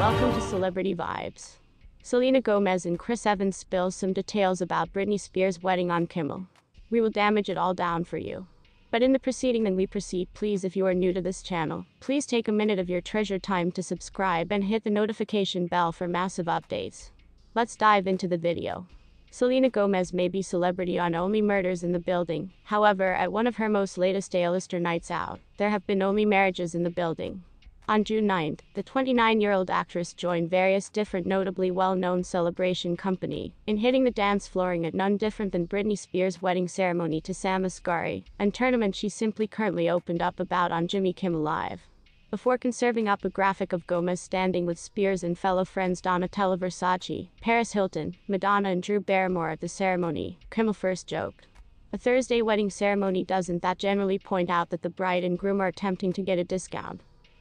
Welcome to Celebrity Vibes. Selena Gomez and Chris Evans spill some details about Britney Spears' wedding on Kimmel. We will damage it all down for you. But in the proceeding and we proceed, please, if you are new to this channel, please take a minute of your treasured time to subscribe and hit the notification bell for massive updates. Let's dive into the video. Selena Gomez may be celebrity on Only Murders in the Building. However, at one of her most latest A-lister nights out, there have been only marriages in the building. On June 9th, the 29-year-old actress joined various different notably well-known celebration company in hitting the dance flooring at none different than Britney Spears' wedding ceremony to Sam Asghari, a tournament she simply currently opened up about on Jimmy Kimmel Live. Before conserving up a graphic of Gomez standing with Spears and fellow friends Donatella Versace, Paris Hilton, Madonna and Drew Barrymore at the ceremony, Kimmel first joked. A Thursday wedding ceremony doesn't that generally point out that the bride and groom are attempting to get a discount?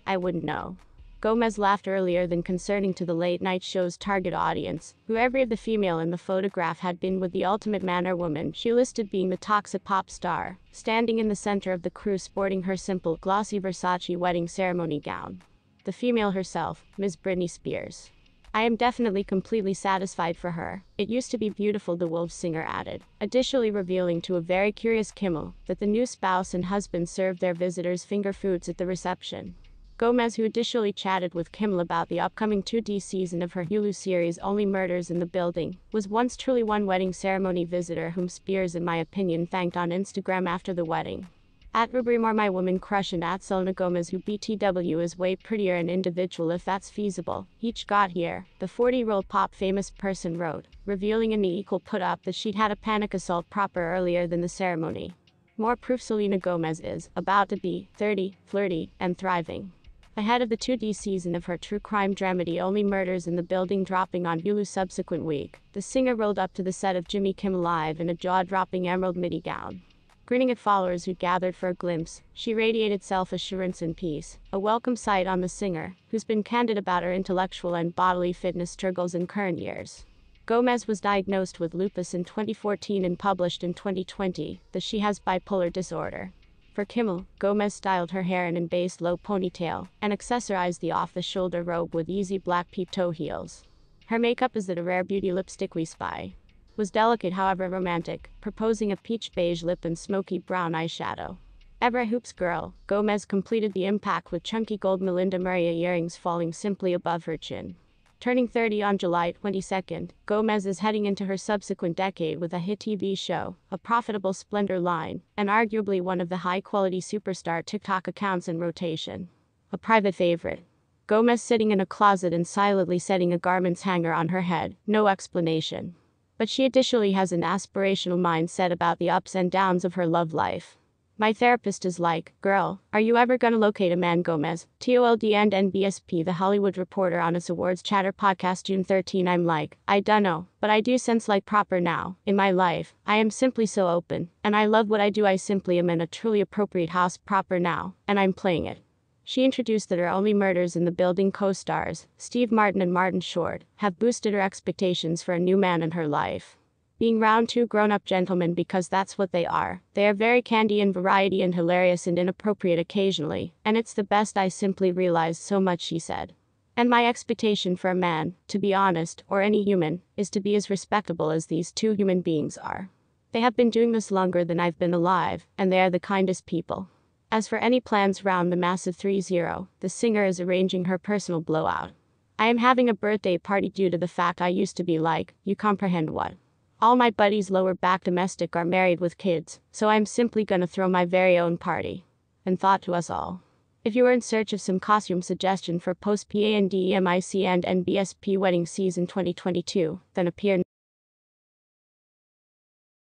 I wouldn't know. Gomez laughed earlier than concerning to the late-night show's target audience, who every of the female in the photograph had been with the ultimate man or woman she listed being the toxic pop star, standing in the center of the crew sporting her simple, glossy Versace wedding ceremony gown. The female herself, Ms. Britney Spears. I am definitely completely satisfied for her. It used to be beautiful, the Wolves singer added, additionally revealing to a very curious Kimmel that the new spouse and husband served their visitors finger foods at the reception. Gomez, who additionally chatted with Kimmel about the upcoming 2D season of her Hulu series Only Murders in the Building, was once truly one wedding ceremony visitor whom Spears, in my opinion, thanked on Instagram after the wedding. At Rubrimore my woman crush and at Selena Gomez, who BTW is way prettier and individual if that's feasible. Each got here, the 40-year-old pop famous person wrote, revealing in the equal put up that she'd had a panic assault proper earlier than the ceremony. More proof Selena Gomez is about to be 30, flirty, and thriving. Ahead of the 2D season of her true crime dramedy Only Murders in the Building dropping on Hulu subsequent week, the singer rolled up to the set of Jimmy Kimmel Live in a jaw-dropping emerald midi gown. Grinning at followers who gathered for a glimpse, she radiated self-assurance and peace, a welcome sight on the singer, who's been candid about her intellectual and bodily fitness struggles in current years. Gomez was diagnosed with lupus in 2014 and published in 2020 that she has bipolar disorder. For Kimmel, Gomez styled her hair in an based low ponytail and accessorized the off-the-shoulder robe with easy black peep-toe heels. Her makeup is that a rare beauty lipstick we spy. Was delicate however romantic, proposing a peach beige lip and smoky brown eyeshadow. Ever a hoops girl, Gomez completed the impact with chunky gold Melinda Maria earrings falling simply above her chin. Turning 30 on July 22nd, Gomez is heading into her subsequent decade with a hit TV show, a profitable Splendor line, and arguably one of the high-quality superstar TikTok accounts in rotation. A private favorite. Gomez sitting in a closet and silently setting a garments hanger on her head, no explanation. But she additionally has an aspirational mindset about the ups and downs of her love life. My therapist is like, girl, are you ever gonna locate a man? Gomez, TOLD and NBSP The Hollywood Reporter on its Awards Chatter podcast June 13. I'm like, I dunno, but I do sense like proper now, in my life, I am simply so open, and I love what I do. I simply am in a truly appropriate house proper now, and I'm playing it. She introduced that her Only Murders in the Building co-stars, Steve Martin and Martin Short, have boosted her expectations for a new man in her life. Being round two grown-up gentlemen because that's what they are. They are very candy and variety and hilarious and inappropriate occasionally, and it's the best. I simply realized so much, she said. And my expectation for a man, to be honest, or any human, is to be as respectable as these two human beings are. They have been doing this longer than I've been alive, and they are the kindest people. As for any plans round the massive 3-0, the singer is arranging her personal blowout. I am having a birthday party due to the fact I used to be like, you comprehend what? All my buddies lower back domestic are married with kids, so I'm simply gonna throw my very own party. And thought to us all. If you are in search of some costume suggestion for post-PANDEMIC and NBSP wedding season 2022, then appear.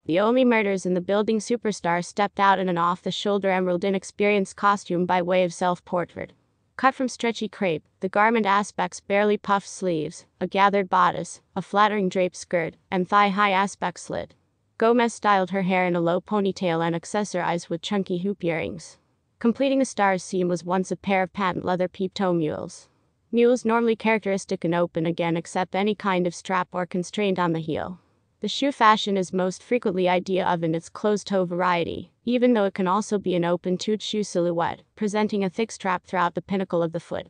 The Only Murders in the Building superstar stepped out in an off-the-shoulder emerald inexperienced costume by way of self-portrait. Cut from stretchy crepe, the garment aspects barely puffed sleeves, a gathered bodice, a flattering draped skirt, and thigh-high aspect slit. Gomez styled her hair in a low ponytail and accessorized with chunky hoop earrings. Completing the star's seam was once a pair of patent leather peep-toe mules. Mules normally characteristic and open again except any kind of strap or constraint on the heel. The shoe fashion is most frequently idea of in its closed-toe variety, even though it can also be an open-toed shoe silhouette, presenting a thick strap throughout the pinnacle of the foot.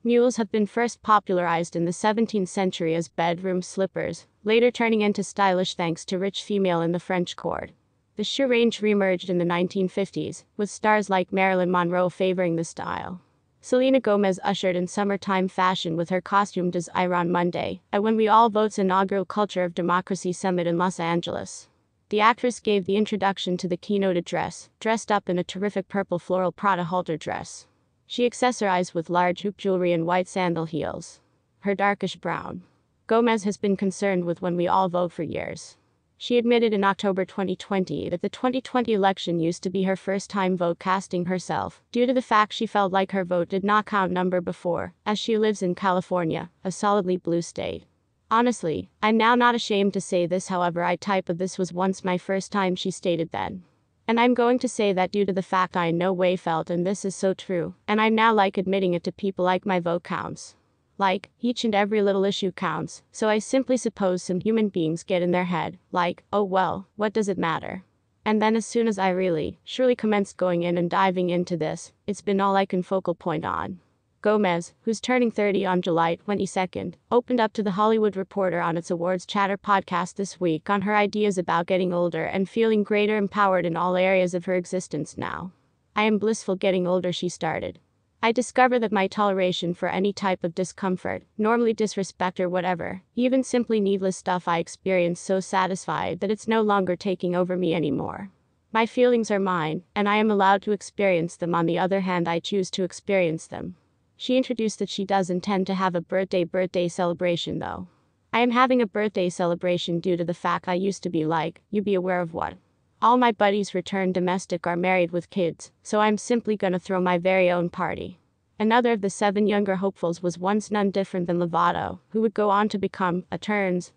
Mules have been first popularized in the 17th century as bedroom slippers, later turning into stylish thanks to rich female in the French court. The shoe range reemerged in the 1950s, with stars like Marilyn Monroe favoring the style. Selena Gomez ushered in summertime fashion with her costume design on Monday, at When We All Vote's inaugural Culture of Democracy Summit in Los Angeles. The actress gave the introduction to the keynote address, dressed up in a terrific purple floral Prada halter dress. She accessorized with large hoop jewelry and white sandal heels. Her darkish brown. Gomez has been concerned with When We All Vote for years. She admitted in October 2020 that the 2020 election used to be her first time vote casting herself, due to the fact she felt like her vote did not count number before, as she lives in California, a solidly blue state. Honestly, I'm now not ashamed to say this, however I type of this was once my first time, she stated then. And I'm going to say that due to the fact I in no way felt, and this is so true, and I'm now like admitting it to people like my vote counts. Like, each and every little issue counts, so I simply suppose some human beings get in their head, like, oh well, what does it matter? And then as soon as I surely commenced going in and diving into this, it's been all I can focal point on. Gomez, who's turning 30 on July 22nd, opened up to The Hollywood Reporter on its Awards Chatter podcast this week on her ideas about getting older and feeling greater empowered in all areas of her existence now. I am blissful getting older, she started. I discover that my toleration for any type of discomfort, normally disrespect or whatever, even simply needless stuff I experience, so satisfied that it's no longer taking over me anymore. My feelings are mine, and I am allowed to experience them. On the other hand, I choose to experience them. She introduced that she does intend to have a birthday celebration though. I am having a birthday celebration due to the fact I used to be like, you be aware of what? All my buddies returned domestic are married with kids, so I'm simply gonna throw my very own party. Another of the 7 younger hopefuls was once none different than Lovato, who would go on to become,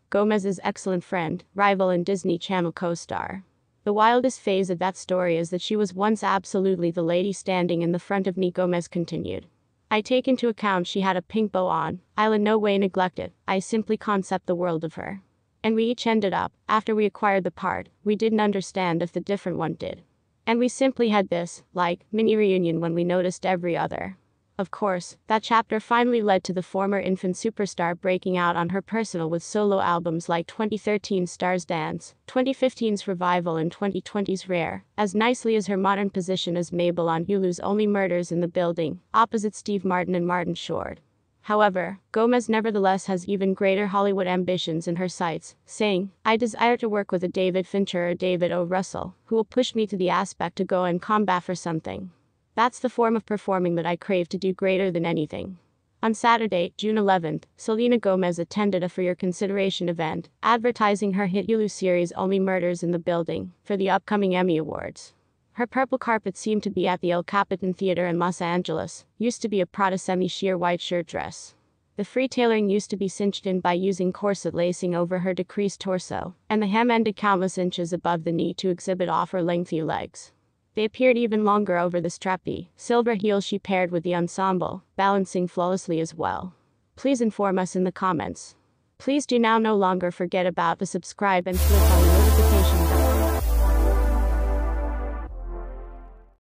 Gomez's excellent friend, rival and Disney Channel co-star. The wildest phase of that story is that she was once absolutely the lady standing in the front of me, Gomez continued. I take into account she had a pink bow on, I'll in no way neglect it, I simply concept the world of her. And we each ended up, after we acquired the part, we didn't understand if the different one did. And we simply had this, mini reunion when we noticed every other. Of course, that chapter finally led to the former infant superstar breaking out on her personal with solo albums like 2013's Stars Dance, 2015's Revival and 2020's Rare, as nicely as her modern position as Mabel on Hulu's Only Murders in the Building, opposite Steve Martin and Martin Short. However, Gomez nevertheless has even greater Hollywood ambitions in her sights, saying, I desire to work with a David Fincher or David O. Russell, who will push me to the aspect to go and combat for something. That's the form of performing that I crave to do greater than anything. On Saturday, June 11th, Selena Gomez attended a For Your Consideration event, advertising her hit Hulu series Only Murders in the Building, for the upcoming Emmy Awards. Her purple carpet seemed to be at the El Capitan Theater in Los Angeles, used to be a Prada semi-sheer white shirt dress. The free tailoring used to be cinched in by using corset lacing over her decreased torso, and the hem ended countless inches above the knee to exhibit off her lengthy legs. They appeared even longer over the strappy, silver heels she paired with the ensemble, balancing flawlessly as well. Please inform us in the comments. Please do now no longer forget about the subscribe and click on the notification